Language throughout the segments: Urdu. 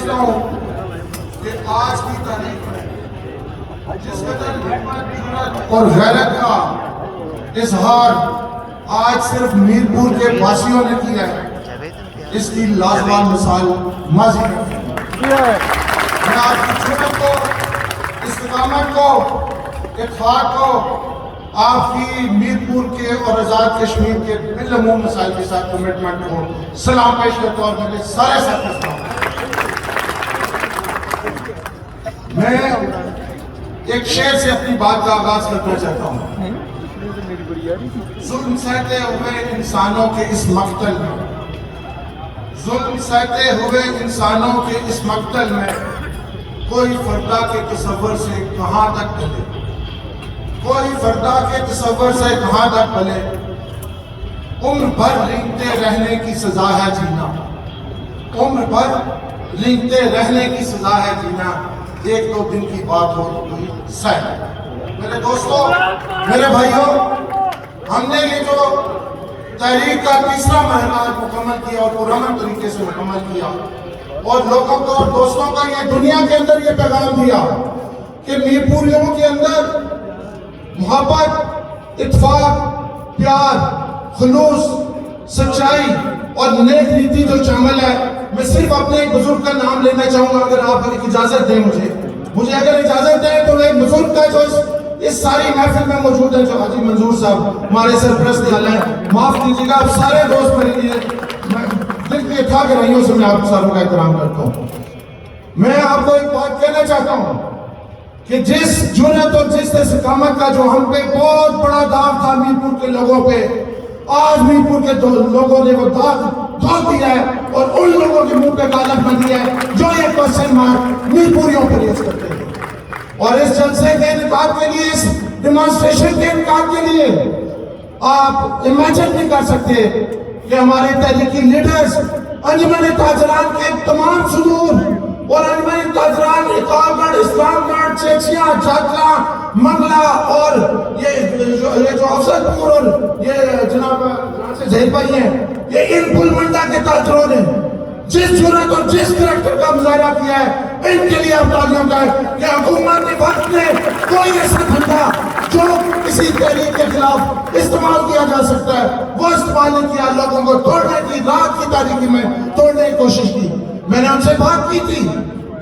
سمجھتا ہوں کہ آج کی تاریخ میں جس قدر ہمت، جرأت اور غیرت کا اظہار آج صرف میرپور کے واسیوں نے کیا ہے، اس کی لازوال مثال ماضی میں میں آپ کی جرأت کو، استقامت کو، اتفاق کو، آپ کی میرپور کے اور آزاد کشمیر کے بالعموم مسائل کے ساتھ کمٹمنٹ کو سلام پیش کرتا ہوں اور میرے سارے ساتھ کرتا ہوں۔ میں ایک شعر سے اپنی بات کا آغاز کرنا چاہتا ہوں۔ ظلم سہتے ہوئے انسانوں کے اس مقتل میں، ظلم سہتے ہوئے انسانوں کے اس مقتل میں، کوئی فردا کے تصور سے کہاں تک پلے، کوئی فردا کے تصور سے کہاں تک پلے، عمر بھر رینگتے رہنے کی سزا ہے جینا، عمر بھر رینگتے رہنے کی سزا ہے جینا، ایک دو دن کی بات ہو کوئی سہ۔ میرے دوستوں، میرے بھائیوں، ہم نے یہ جو تحریک کا تیسرا مرحلہ مکمل کیا اور پرامن طریقے سے مکمل کیا، اور لوگوں کو اور دوستوں کا یہ دنیا کے اندر یہ پیغام دیا کہ میرپوریوں کے اندر محبت، اتفاق، پیار، خلوص، سچائی اور نیک نیتی جو شامل ہے۔ میں صرف اپنے ایک بزرگ کا نام لینا چاہوں گا، اگر آپ ایک اجازت دیں مجھے اگر اجازت دیں تو ایک بزرگ کا جو اس ساری محفل میں موجود ہے، جو حاجی منظور صاحب ہمارے سرپرست ہیں، معاف کیجیے گا، آپ سارے دوست میرے لیے دل کی اتھا گہرائیوں سے میں آپ ساروں کا احترام کرتا ہوں۔ میں آپ کو ایک بات کہنا چاہتا ہوں کہ جس جرأت اور جس استقامت کا جو ہم پہ بہت بڑا داغ تھا میرپور کے لوگوں پہ، آج میرپور کے لوگوں نے وہ داغ دھو دیا ہے اور ان لوگوں کے منہ پہ کالا بن دیا ہے جو یہ کوسچن مارک میرپوریوں پر ریز کرتے ہیں۔ اور اس جلسے کے انعقاد کے لیے، اس ڈیمانسٹریشن کے انعقاد کے لیے آپ امیجن نہیں کر سکتے کہ ہمارے تحریکی لیڈرز، انجمن تاجران کے تمام صدور اور انجمن تاجران اقاب گڑھ، اسلام گڑھ، چیچیاں، جاگلا، منگلا اور یہ جو افسر پور اور یہ جناب زہیر بھائی ہیں، یہ ان پلمنڈا کے تاجروں نے جس جرأت اور جس کریکٹر کا مظاہرہ کیا ہے، ان کے لیے آپ تالیوں کا ہے کہ حکومت وقت میں کوئی ایسا دھندا جو کسی تحریک کے خلاف استعمال کیا جا سکتا ہے وہ استعمال نہیں کیا، لوگوں کو توڑنے کی، رات کی تاریکی میں توڑنے کی کوشش کی۔ میں نے ان سے بات کی تھی،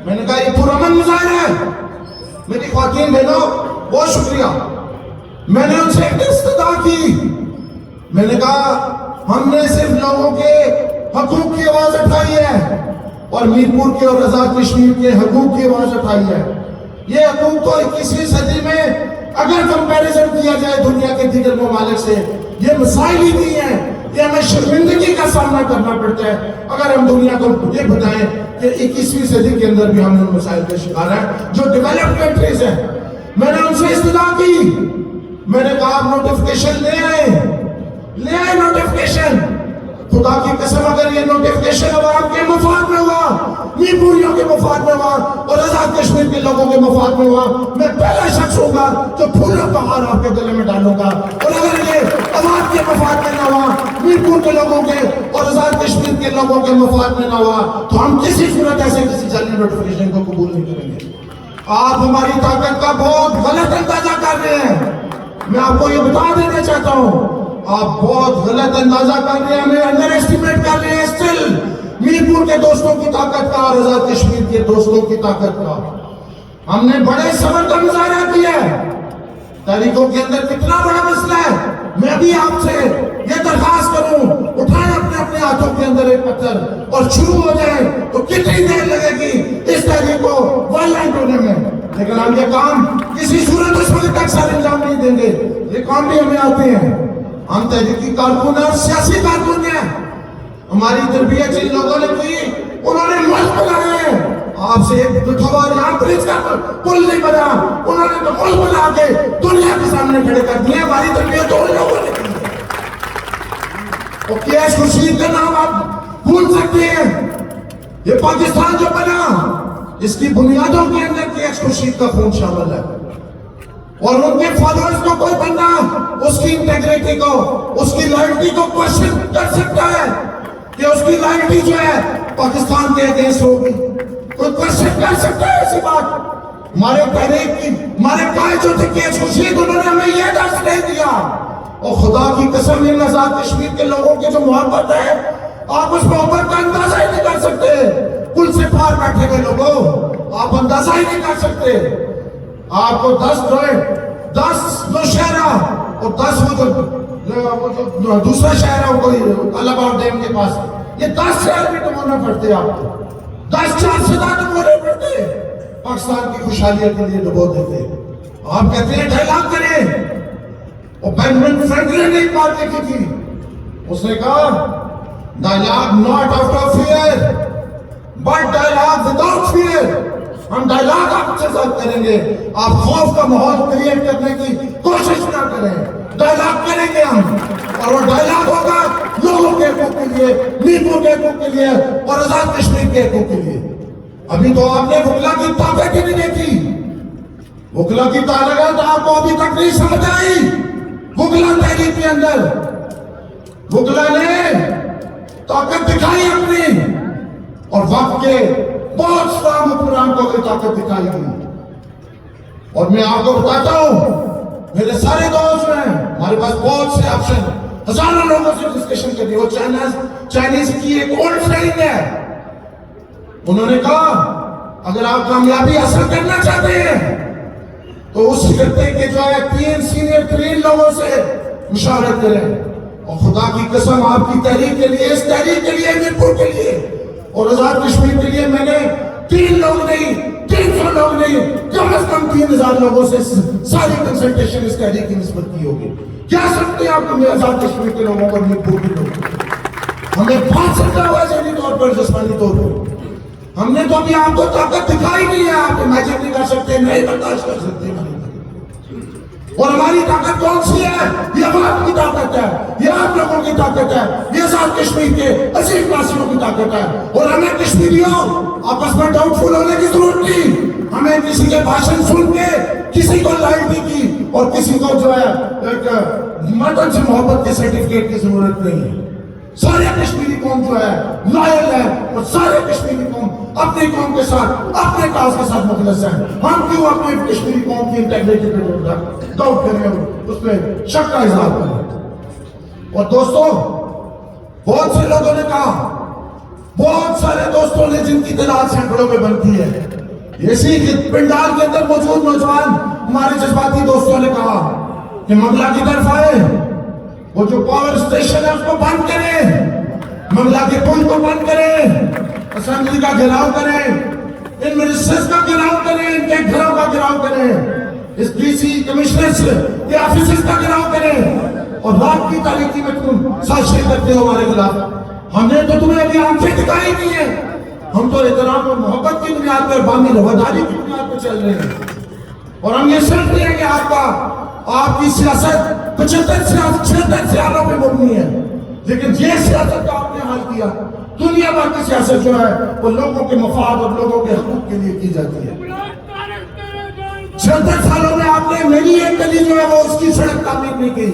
میں نے کہا یہ پرامن مظاہرہ ہے، میری خواتین بہنوں بہت شکریہ۔ میں نے ان سے ایک استدعا کی، میں نے کہا ہم نے صرف لوگوں کے حقوق کی آواز اٹھائی ہے اور میرپور کے اور آزاد کشمیر کے حقوق کی آواز اٹھائی ہے۔ یہ حقوق تو 21ویں صدی میں اگر کمپیریزن کیا جائے دنیا کے دیگر ممالک سے، یہ مسائل ہی نہیں ہیں، یہ ہمیں شرمندگی کا سامنا کرنا پڑتا ہے اگر ہم دنیا کو یہ بتائیں کہ 21ویں صدی کے اندر بھی ہم ان مسائل کے شکار ہیں جو ڈیولپڈ کنٹریز ہیں۔ میں نے ان سے استدعا کی، میں نے کہا آپ نوٹیفیکیشن لے آئے نوٹیفیکیشن، خدا کی قسم اگر یہ نوٹیفیکیشن عوام کے مفاد میں ہوا، میرپوریوں کے مفاد میں ہوا اور آزاد کشمیر کے لوگوں کے مفاد میں ہوا، میں پہلا شخص ہوں گا جو پھولوں کا ہار آپ کے گلے میں ڈالوں گا۔ اور اگر یہ عوام کے مفاد میں نہ ہوا، میرپور کے لوگوں کے اور آزاد کشمیر کے لوگوں کے مفاد میں نہ ہوا، تو ہم کسی صورت ایسے کسی جعلی نوٹیفیکیشن کو قبول نہیں کریں گے۔ آپ ہماری طاقت کا بہت غلط اندازہ کر رہے ہیں، میں آپ کو یہ بتا دینا چاہتا ہوں، آپ بہت غلط اندازہ کر رہے ہیں، ہمیں انڈر اسٹیمیٹ کر رہے ہیں اسٹل میرپور کے دوستوں کی طاقت کا اور آزاد کشمیر کے دوستوں کی طاقت کا۔ ہم نے بڑے صبر کا مظاہرہ کیا ہے، تاریخوں کے اندر کتنا بڑا مسئلہ ہے۔ میں بھی آپ سے یہ درخواست کروں، اٹھائیں اپنے ہاتھوں کے اندر ایک پتھر اور شروع ہو جائیں تو کتنی دیر لگے گی اس تحریک کو وائلنٹ ہونے میں، لیکن ہم یہ کام کسی صورت اس وقت تک سر انجام نہیں دیں گے، یہ کام بھی ہمیں آتے ہیں۔ ہم تحریکی کارکن اور سیاسی کارکن ہیں، ہماری تربیت جن لوگوں نے کی انہوں نے ملک بنایا ہے۔ آپ سے ایک دکھوا یہاں برج کا پل نہیں بنا، انہوں نے تو ملک بنا کے دنیا کے سامنے کھڑے کر دیے، ہماری تربیت ان لوگوں نے کی ہے۔ اور کیش خورشید کا نام آپ بھول سکتے ہیں، یہ پاکستان جو بنا اس کی بنیادوں کے اندر کیش خورشید کا خون شامل ہے، اور ان کے فالوورز کو کوئی بندہ اس کی انٹیگریٹی کو، اس کی لائلٹی کو کوشچن کر سکتا ہے کہ اس کی لائلٹی جو ہے پاکستان کے اگینسٹ ہوگی؟ ہمارے تحریک کی ہمارے قائد جو تھے کیس خورشید انہوں نے ہمیں یہ درس نہیں دیا. اور خدا کی قسم ان آزاد کشمیر کے لوگوں کی جو محبت ہے آپ اس محبت کا اندازہ ہی نہیں کر سکتے. کل سے پار بیٹھے ہوئے لوگوں آپ اندازہ ہی نہیں کر سکتے. آپ کو 10 نوشہرہ اور 10 وہ دوسرا شہر ہے کوئی الاباغ ڈیم کے پاس یہ 10 شہر بھی ڈبونا پڑتے آپ کو 10 4 سے زیادہ ڈبونے پڑتے پاکستان کی خوشحالی کے لیے ڈبو دیتے. آپ کہتے ہیں ڈائلاگ کریں اور بینجمن فرینکلن نے ایک بات لکھی تھی اس نے کہا dialogue not out of fear but dialogue without fear. ہم ڈائلاگ آپ کے ساتھ کریں گے آپ خوف کا ماحول کریٹ کرنے کی کوشش نہ کریں. ڈائلاگ کریں گے ہم اور وہ ڈائلاگ ہوگا لوگوں کے حقوق کے لیے نیبو کے حقوق کے لیے اور آزاد کشمیر کے حقوق کے لیے. ابھی تو آپ نے وکلا کی طاقت ہی نہیں دیکھی. وکلا کی طاقت آپ کو ابھی تک نہیں سمجھ آئی. وکلا تحریک کے اندر وکلا نے طاقت دکھائی اپنی اور وقت کے بہت اسلام حکمران کو اپنی طاقت دکھائی گئی. اور میں آپ کو بتاتا ہوں میرے سارے دوست ہیں ہمارے پاس بہت سے آپشن ہزاروں لوگوں سے ڈسکشن کر دی. وہ چائنیز کی ایک اولڈ فرینڈ ہے انہوں نے کہا اگر آپ کامیابی حاصل کرنا چاہتے ہیں تو اس خطے کے جو ہے 3 سینئر ترین لوگوں سے مشاورت کریں. اور خدا کی قسم آپ کی تحریک کے لیے اس تحریک کے لیے میرپور کے لیے اور آزاد کشمیر کے لیے میں نے 3 لوگ نہیں 300 لوگ نہیں کم از کم 3000 لوگوں سے ساری کنسلٹیشن اس تحریک کی نسبت کی ہوگی. کیا سکتے ہیں آپ کو آزاد کشمیر کے لوگوں اور میرپور کے لوگوں ہمیں پھانس سکتا ہوا ذہنی طور پر جسمانی طور پر ہم نے تو ابھی آپ کو طاقت دکھائی نہیں ہے. آپ امیجن نہیں کر سکتے نہیں برداشت کر سکتے. اور ہماری طاقت کون سی ہے؟ یہ عوام کی طاقت ہے یہ آپ لوگوں کی طاقت ہے یہ آزاد کشمیر کے عظیم واسیوں کی طاقت ہے. اور ہمیں کشمیریوں آپس میں ڈاؤٹ فل ہونے کی ضرورت نہیں. ہمیں کسی کے بھاشن سن کے کسی کو لائٹی کی اور کسی کو جو ہے ایک مردن سے محبت کے سرٹیفکیٹ کی ضرورت نہیں ہے. سارے کشمیری قوم جو ہے لائل ہے اور سارے کشمیری قوم اپنی قوم کے ساتھ اپنے کاز کے ساتھ مخلص ہیں. ہم کیوں اپنی کشمیری قوم کی انٹیگریٹی پہ ڈاؤٹ کریں اس پہ شک کا اظہار کریں. اور دوستوں بہت سے لوگوں نے کہا بہت سارے دوستوں نے جن کی تعداد سینکڑوں میں بنتی ہے اسی پنڈال کے اندر موجود نوجوان ہمارے جذباتی دوستوں نے کہا کہ منگلا کی طرف آئے وہ جو پاور اسٹیشن ہے اس کو بند کریں منگلا کے پل کو بند کریں اسمبلی کا گھیراؤ کریں ان منسٹرز کا گھیراؤ کریں ان کے گھروں کا گھیراؤ کریں اس ڈی سی کمشنرز کے آفیسز کا گھیراؤ کریں اور رات کی تاریکی میں تم سازشیں کرتے ہو ہمارے خلاف. ہم نے تو تمہیں ابھی آنکھیں دکھائی نہیں ہے. ہم تو احترام اور محبت کی بنیاد پر بامی رواداری کی بنیاد پر چل رہے ہیں اور ہم یہ سمجھتے ہیں کہ آپ کی سیاست 76 سیالوں پہ مبنی ہے. لیکن یہ سیاست کا آپ نے حل کیا دنیا بھر کی سیاست جو ہے وہ لوگوں کے مفاد اور لوگوں کے حقوق کے لیے کی جاتی ہے. 76 سالوں میں آپ نے میری ایک گلی جو ہے وہ اس کی سڑک تعمیر نہیں کی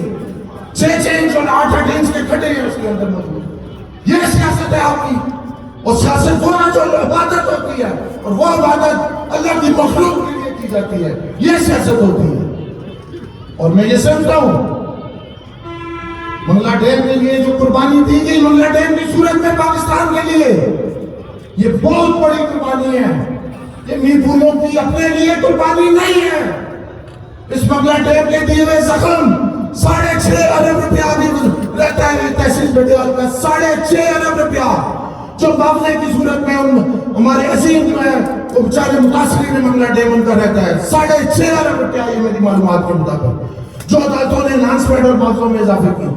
6 انچ اور 8 انچ کے کھٹے ہیں اس کے اندر موجود. یہ سیاست ہے آپ کی. اور سیاست وہ ہے جو عبادت ہوتی ہے اور وہ عبادت اللہ کی مخلوق کے لیے کی جاتی ہے. یہ سیاست ہوتی ہے. اور میں یہ سمجھتا ہوں منگلا ڈیم کے لیے جو قربانی دی گئی منگلا ڈیم کی صورت میں پاکستان کے لیے یہ بہت بڑی قربانی ہے. یہ میرپوروں کی اپنے لیے قربانی نہیں ہے. اس منگلا ڈیم کے دیے ہوئے زخم 6.5 ارب روپیہ بھی رہتا ہے تحصیل بڈیال کا 6.5 ارب روپیہ جو معاوضے کی صورت میں ہمارے عظیم جو ہے وہ بیچارے متاثرین منگلا ڈیم ان کا رہتا ہے 6.5 ارب روپیہ. یہ میری معلومات کے مطابق جو عدالتوں نے انہانسمنٹ اور معاوضوں میں اضافے کی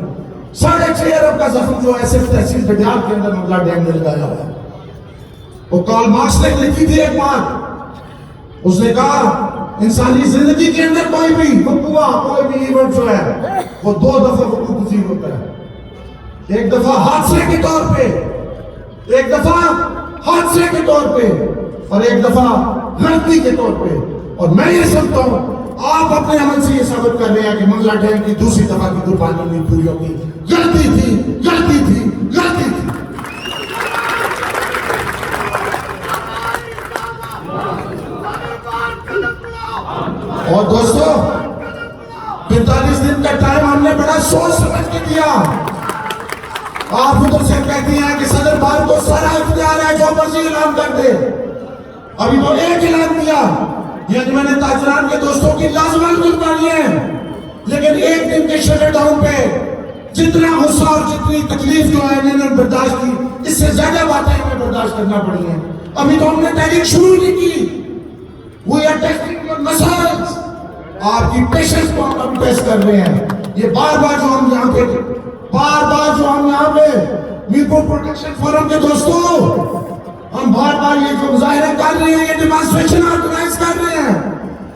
6.5 ارب کا زخم جو ہے صرف تحصیل بڈیال کے اندر منگلا ڈیم نے لگایا ہوا ہے. وہ کارل مارکس نے لکھی تھی ایک بات اس نے کہا انسانی زندگی کے اندر کوئی بھی وقوع کوئی بھی ایونٹ جو ہے وہ 2 دفعہ وقوع پذیر ہوتا ہے. ایک دفعہ حادثے کے طور پہ ایک دفعہ حادثے کے طور پہ اور ایک دفعہ غلطی کے طور پہ. اور میں یہ سمجھتا ہوں آپ اپنے عمل سے یہ ثابت کر رہے ہیں کہ منگلا ڈیم کی دوسری دفعہ کی قربانی نہیں پوری ہوگی. غلطی تھی غلطی تھی غلطی تھی. اور دوستو 45 دن کا ٹائم ہم نے بڑا سوچ سمجھ کے دیا. آپ ادھر سے کہتی ہیں کہ صدر بھارت کو سارا اختیار ہے جو مرضی اعلان کر دے. ابھی تو ایک اعلان دیا یہ میں نے تاجران کے دوستوں کی لازوال قربانی ہے, لیکن ایک دن کے شٹ ڈاؤن پہ جتنا غصہ اور جتنی تکلیف جو ہے انہوں نے برداشت کی, اس سے زیادہ باتیں ہمیں برداشت کرنا پڑی ہیں. ابھی تو ہم نے تحریک شروع نہیں کی. We are testing your muscles. آپ کی پیشنس کو ہم ٹیسٹ کر رہے ہیں. یہ بار بار جو ہم یہاں پہ میرپور پروٹیکشن فورم کے دوستوں ہم بار بار یہ جو مظاہرے کر رہے ہیں, یہ ڈیمانسٹریشن آرگنائز کر رہے ہیں,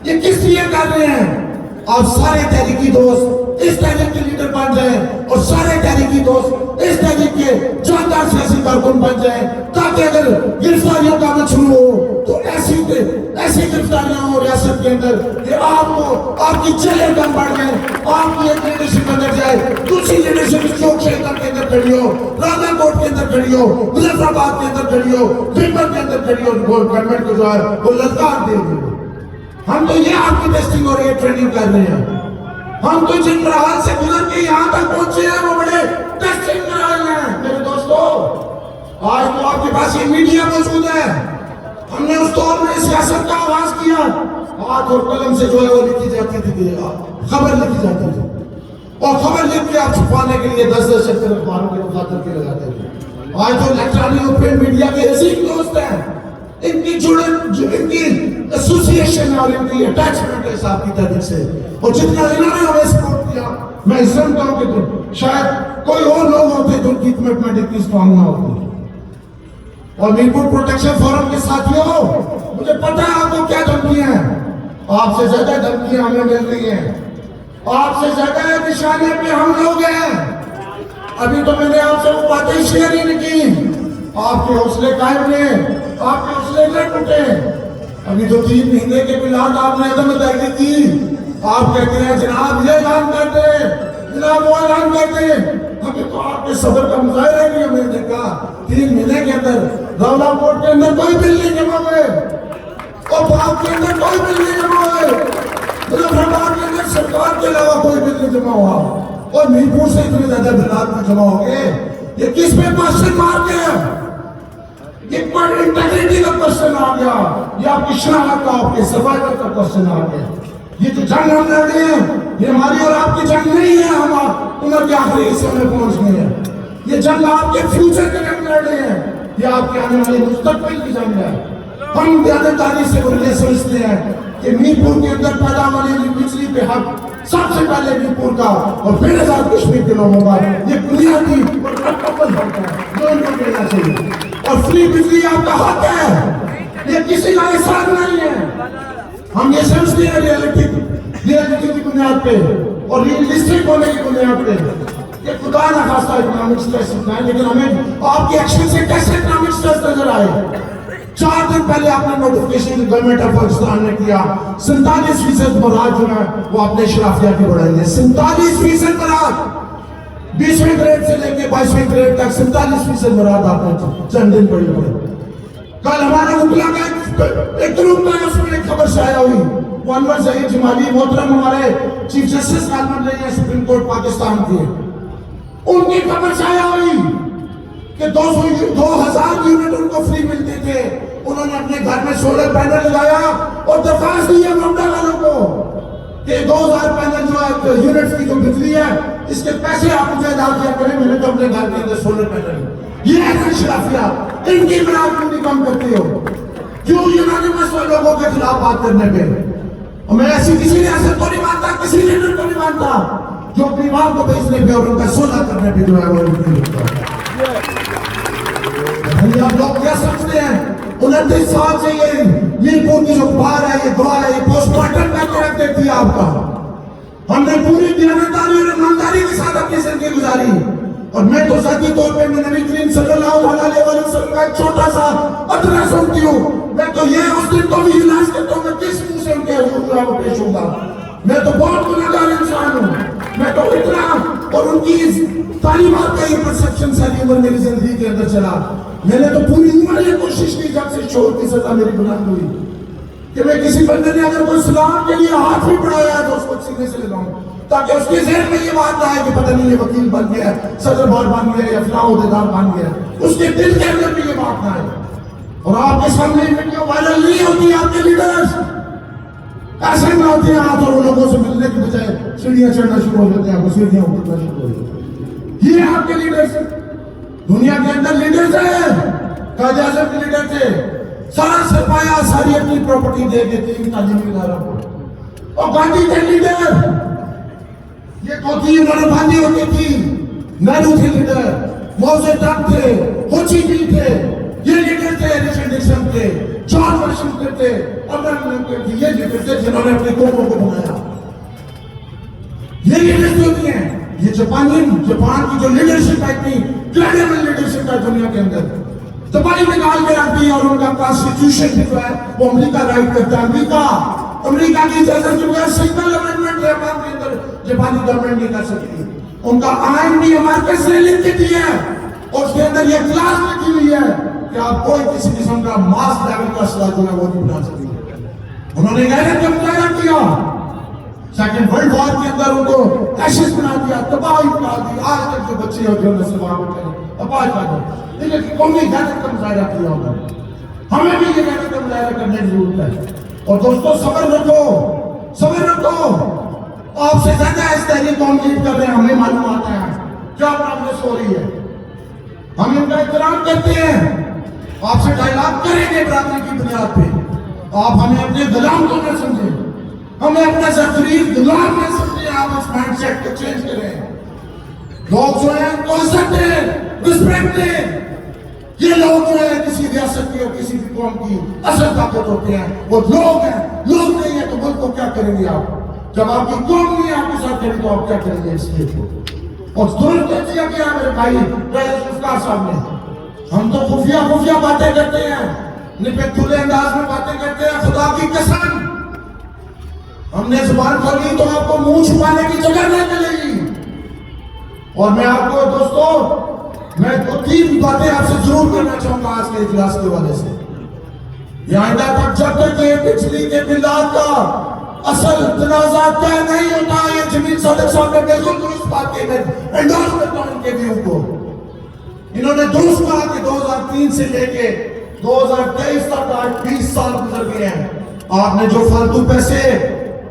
یہ کس لیے کر رہے ہیں؟ آپ سارے تحریکی دوست اس تحریک کے لیڈر بن جائیں اور سارے تحریکی دوست اس تحریک کے جاندار سیاسی کارکن بن جائیں, تاکہ اگر گرفتاریوں کا عمل شروع ہو تو ایسی گرفتاریاں ہوں ریاست کے اندر کہ آپ کی جیلیں کم بڑھ جائیں, آپ کی ایک لیڈرشپ اندر جائے, دوسری لیڈرشپ چوک شہر کے اندر کھڑی ہو, رانا کوٹ کے اندر کھڑی ہو, مظفر آباد کے اندر کھڑی ہو, بھیمر کے اندر کھڑی ہو, گورنمنٹ کو جو ہے وہ للکار دے دے. ہم تو یہ آپ کی ٹیسٹنگ اور یہ ٹریننگ کر رہے ہیں. ہم تو جن مراحل سے گزر کے یہاں تک پہنچے ہیں وہ بڑے ٹیسٹنگ مراحل ہیں. میرے دوستو آج تو آپ کے پاس یہ میڈیا موجود ہے. ہم نے اس دور میں سیاست کا آغاز کیا, ہاتھ اور قلم سے جو ہے وہ لکھی جاتی تھی, خبر لکھی جاتی تھی, اور خبر لکھ کے آپ چھپانے کے لیے 10 شخص اخباروں کے مخاطب کے لگاتے تھے. آج تو الیکٹرانک اور پرنٹ میڈیا کے عظیم دوست ہیں, ان کی ایسوسیشن اور ان کی اٹیچمنٹ ہے صاحب کی تحریک سے, اور جتنا انہوں نے ہمیں سپورٹ کیا میں سمجھتا ہوں کہ شاید کوئی اور لوگ ہوتے تو ان کی کمٹمنٹ اتنی اسٹرانگ نہ ہوتی. اور میرپور پروٹیکشن فورم کے ساتھیوں مجھے پتا ہے آپ کو کیا دھمکیاں ہیں, آپ سے زیادہ دھمکیاں ہمیں مل رہی ہیں, آپ سے زیادہ نشانے پہ ہم لوگ ہیں. ابھی تو میں نے آپ سے وہ باتیں شیئر ہی نہیں کی. آپ کے حوصلے قائم نے, آپ کے حوصلے نہ ٹوٹے. ابھی تو 3 مہینے کے بعد آپ نے عدم ادائیگی کی. آپ کہتے ہیں جناب یہ اعلان کر دیں, جناب وہ اعلان کر دیں. ابھی تو آپ کے صبر کا مظاہرہ نہیں ہم نے دیکھا. 3 مہینے کے اندر راولا کوٹ کے اندر کوئی بل نہیں جمع ہوئے, اور باغ کے اندر کوئی بل نہیں جمع ہوئے, مظفر آباد کے اندر سرکار کے علاوہ کوئی بل نہیں جمع ہوا, اور میرپور سے اتنے زیادہ بلات میں جمع ہو گئے. یہ کس پہ کوشچن مار گیا؟ یہ پر انٹیگریٹی کا کوشچن آ گیا, یہ آپ کی شناخت کا, آپ کے سروائیول کا کوشچن آ گیا. یہ جو جنگ ہم لڑ رہے ہیں یہ ہماری اور آپ کی جنگ نہیں ہے, ہم عمر کے آخری حصے میں پہنچ گئے ہیں. یہ جنگ آپ کے فیوچر کے جنگ لڑ رہے ہیں, یہ آپ کے آنے والے مستقبل کی جنگ ہے. ہم دیانتداری سے یہ سمجھتے ہیں کہ میرپور کے اندر پیدا ہونے والی بجلی پہ حق سب سے پہلے میرپور کا اور پھر آزاد کشمیر کے لوگوں کا یہ بنیادی اور مکمل حق ہے جو ان کو دینا چاہیے. اور فری بجلی آپ کا حق ہے, یہ کسی کا احسان نہیں ہے. ہم یہ سمجھتے ہیں ریئلٹی کی بنیاد پہ اور ریئلسٹک ہونے کی بنیاد پہ کہ خدا نہ خواستہ اکنامک سٹریس اتنا ہے, لیکن ہمیں آپ کی ایکشن سے کیسے اکنامک سٹریس نظر آئے. 4 دن پہلے آپ نے نوٹیفیکیشن گورنمنٹ آف پاکستان نے کیا 47% مراد جو ہے وہ اپنے شرافیہ کی بڑھائی ہے. 47% مراد 20ویں گریڈ سے لے کے 22ویں گریڈ تک 47% مراد آپ نے چند دن پڑھی پڑے. کل ہمارا مطلع کا ایک گروپ میں اس میں ایک خبر شائع ہوئی, وہ انور ظہیر جمالی محترم ہمارے چیف جسٹس کال بن رہے ہیں سپریم کورٹ پاکستان کے, ان کی خبر شائع ہوئی کہ 2000 یونٹ ان کو فری ملتے تھے. انہوں نے اپنے گھر میں سولر پینل لگایا اور درخواست دی ہے ممتا والوں کو کہ 2000 پینل جو ہے یونٹ کی جو بجلی ہے اس کے پیسے آپ مجھے ادا کیا کریں, میں نے تو اپنے گھر کے اندر سولر پینل. یہ ہے شرافیہ, ان کی بنا کیوں نہیں کم کرتے ہو, کیوں یونانیمس لوگوں کے خلاف بات کرنے پہ. میں ایسی کسی ریاست کو نہیں مانتا, کسی لیڈر کو نہیں مانتا جو اپنی ماں کو بیچنے پہ اور ان کا سودا کرنے پہ جو ہے وہ آپ لوگ کیا سمجھتے ہیں 29 سال سے یہ میرپور کی جو بار ہے, یہ دعا ہے, یہ پوسٹ مارٹم کر کے رکھ دیتی ہے آپ کا. ہم نے پوری دیانتداری اور ایمانداری کے ساتھ اپنی زندگی گزاری, اور میں تو ذاتی طور پہ میں نبی کریم صلی اللہ علیہ وسلم کا ایک چھوٹا سا ادنا سنتی ہوں. میں تو یہ اس دن کو بھی ریلائز کرتا ہوں میں کس منہ سے ان کے حضور کو پیش ہوں گا. میں تو بہت گناہگار انسان ہوں, میں تو اتنا اور ان کی تعلیمات کا یہ پرسپشن ساری عمر میری زندگی کے اندر چلا. میں نے تو پوری عمر یہ کوشش کی جب سے شوہر کی سزا میری بلند ہوئی کہ میں کسی بندے نے اگر کوئی اسلام کے لیے ہاتھ بھی بڑھایا ہے تو اس کو سینے سے لگاؤں، تاکہ اس کے ذہن میں یہ بات نہ آئے کہ پتہ نہیں یہ وکیل بن گیا ہے، صدر بورڈ بن گیا ہے یا فلاں عہدیدار بن گیا ہے، اس کے دل کے اندر بھی یہ بات نہ آئے۔ اور آپ کے سامنے ویڈیو وائرل نہیں ہوتی، آپ کے لیڈرز ایسے میں ہوتے ہیں ہاتھ اور ان لوگوں سے ملنے کی بجائے سیڑھیاں چڑھنا شروع ہو جاتے ہیں، آپ سیڑھیاں اترنا شروع ہو جاتے ہیں۔ یہ آپ کے لیڈرز دنیا کے اندر لیڈرز ہیں، قائد اعظم کے لیڈر تھے، سارا سرمایہ ساری اپنی پراپرٹی دے دیتے ہیں تعلیمی اداروں کو۔ اور گاندھی تھے لیڈر، یہ کوتی انہوں باندھی ہوتی تھی، نہرو تھے لیڈر، ماؤ زے دونگ تھے، ہو چی منہ تھے، یہ لیڈر تھے، رچرڈ نکسن تھے، جان واشنگٹن تھے، ابراہم لنکن تھے، یہ لیڈر تھے جنہوں نے اپنے قوموں کو بنایا۔ یہ لیڈر جو بھی ہیں، یہ جاپان کی جو لیڈرشپ ہے، اتنی کریڈیبل لیڈرشپ ہے دنیا کے اندر، دبائی نکال کے رکھ دی، اور ان کا کانسٹیٹیوشن جو ہے وہ امریکہ رائٹ کرتا ہے۔ امریکہ کی اجازت جو ہے سنگل امینڈمنٹ ہے عوام کے اندر، جاپانی گورنمنٹ نہیں کر سکتی۔ ان کا آئین بھی امریکہ سے لکھ کے دیا ہے، اور اس کے اندر یہ کلاس لکھی ہوئی ہے کہ آپ کوئی کسی قسم کا ماس لیول کا اسلحہ جو ہے وہ نہیں بنا سکتے۔ انہوں نے غیرت کا مظاہرہ کیا، سیکنڈ ورلڈ وار کے اندر ان کو ایشز بنا دیا، تباہی بنا دی، آج تک جو بچے اور جو نسل وہاں پہ کریں تباہی کر دو، لیکن قومی غیرت کا مظاہرہ کیا ہوگا۔ ہمیں بھی یہ غیرت کا مظاہرہ کرنے کی ضرورت ہے۔ اور دوستو صبر رکھو، صبر رکھو، آپ سے زیادہ اس تحریک کو ہم لیڈ کر رہے ہیں، ہمیں معلوم آتا ہے کیا پرابلم ہو رہی ہے، ہم ان کا احترام کرتے ہیں، آپ سے ڈائلاگ کریں گے برادری کی بنیاد پہ، آپ ہمیں اپنے غلام کو نہ سمجھیں، ہمیں اپنا زفریف غلام نہ سمجھیں، آپ اس مائنڈ سیٹ کو چینج کریں۔ لوگ جو ہیں ان کو عزت دیں، رسپیکٹ دیں۔ یہ لوگ جو ہیں کسی ریاست کی اور کسی بھی قوم کی اصل طاقت ہوتے ہیں، وہ لوگ ہیں، لوگ نہیں ہیں تو ملک کو کیا کریں گے آپ؟ جب آپ کی قوم نہیں آپ کے ساتھ کریں تو آپ کیا کریں گے اس لیے کو؟ اور درست کیا کیا میرے بھائی ذوالفقار صاحب نے، ہم تو خفیہ باتیں کرتے ہیں، نپت کھلے انداز میں باتیں کرتے ہیں، خدا کی قسم ہم نے زبان کھولی تو آپ کو منہ چھپانے کی جگہ نہیں ملے گی۔ اور میں آپ کو دوستو میں دو تین باتیں آپ سے ضرور کرنا چاہوں گا آج کے اجلاس کے حوالے سے۔ یہ آئندہ تک جب تک یہ بجلی کے بلات کا اصل تنازع طے نہیں ہوتا، یہ جمیل صادق صاحب نے بالکل درست بات کی، میں انڈورس کرتا ہوں ان کے ویو کو۔ انہوں نے درست کہا کہ 2003 سے لے کے 2023 تک آج 20 سال گزر گئے ہیں، آپ نے جو فالتو پیسے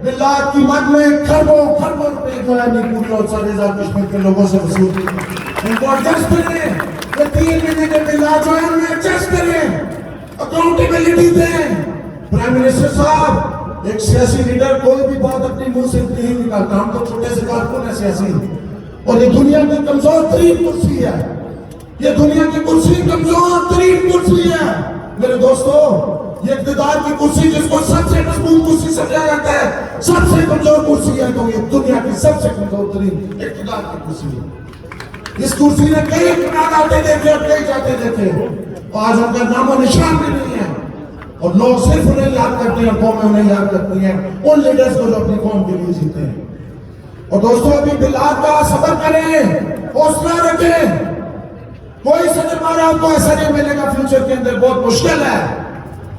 بلات کی مد میں کھربوں روپے جو ہے نہیں پوری اور 7,000 کشمیر کے لوگوں سے وصول کی، ان کو ایڈجسٹ کریں، یہ 3 مہینے کے بلات جو ہے انہیں ایڈجسٹ کریں، اکاؤنٹیبلیٹی دیں۔ پرائم منسٹر صاحب، ایک سیاسی لیڈر کوئی بھی بات اپنی منہ سے نہیں نکالتا، ہم تو چھوٹے سے کارکن ہیں سیاسی، اور یہ دنیا کی کمزور ترین کرسی ہے، یہ دنیا کی کرسی کمزور ترین کرسی ہے میرے دوستو۔ یہ اقتدار کی کرسی جس کو سب سے مضبوط کرسی سمجھا جاتا ہے، سب سے کمزور کرسی ہے، تو یہ دنیا کی سب سے کمزور ترین اقتدار کی کرسی ہے۔ اس کرسی نے کئی اقتدار آتے دیکھے اور کئی جاتے دیکھے، آج ان کا نام و نشان بھی نہیں ہے، اور لوگ صرف انہیں یاد کرتے ہیں، قومیں انہیں یاد کرتی ہیں، ان لیڈرز کو جو اپنی قوم کے لیے جیتے ہیں۔ اور دوستو ابھی بلاد کا صبر کریں، حوصلہ رکھیں، کوئی صدر مارا آپ کو ایسا نہیں ملے گا فیوچر کے اندر، بہت مشکل ہے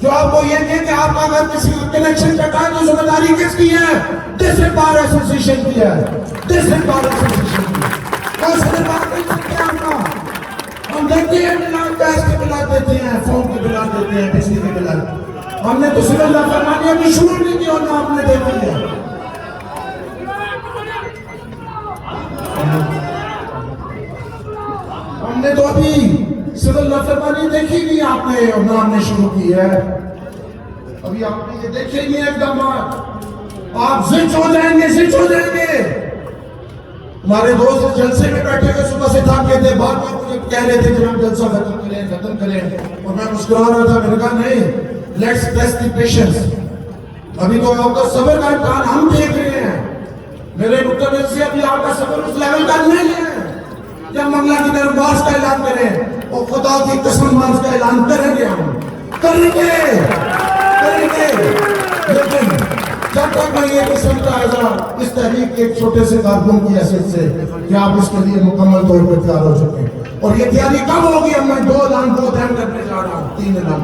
جو آپ کو یہ کہے کہ آپ کا اگر کسی کنیکشن کٹا ہے تو ذمہ داری کس کی ہے؟ ڈسٹرکٹ بار ایسوسیشن کی ہے، ڈسٹرکٹ بار ایسوسیشن کی ہے، کوئی صدر بار نہیں سکتے آپ کا۔ ہم دیکھتے ہیں بلاد گیس کے بلاد دیتے ہیں، فون کے بلاد دیتے ہیں، بجلی کے بلاد، ہم نے تو صلی اللہ فرمانی ابھی شروع نہیں کی اور نہ ہم نے دیکھی ہے۔ ہم نے تو ابھی صلی اللہ فرمانی دیکھی نہیں آپ نے، اور نہ ہم نے شروع کی ہے، ابھی آپ نے یہ دیکھے نہیں اقدامات، آپ زچ ہو جائیں گے۔ ہمارے دوست جلسے میں بیٹھے ہوئے صبح سے تھک گئے تھے، بار بار مجھے کہہ رہے تھے کہ ہم جلسہ ختم کریں، اور میں مسکرا رہا تھا، میں نے کہا نہیں، لیٹس ٹیسٹ دی پیشنس، ابھی تو آپ کا صبر کا امتحان ہم دیکھ رہے ہیں۔ میرے مطلب سے ابھی آپ کا صبر اس لیول کا نہیں ہے جب منگلہ کی دربار کا اعلان کریں، اور خدا کی قسم مانس کا اعلان کریں گے، ہم کریں گے، لیکن جب تک میں یہ نہیں سمجھتا ہے اس تحریک کے ایک چھوٹے سے کارکن کی حیثیت سے کہ آپ اس کے لیے مکمل طور پر تیار ہو چکے ہیں، اور یہ تیاری کب ہوگی؟ اب میں 2 اعلان کرنے جا رہا ہوں، 3 اعلان۔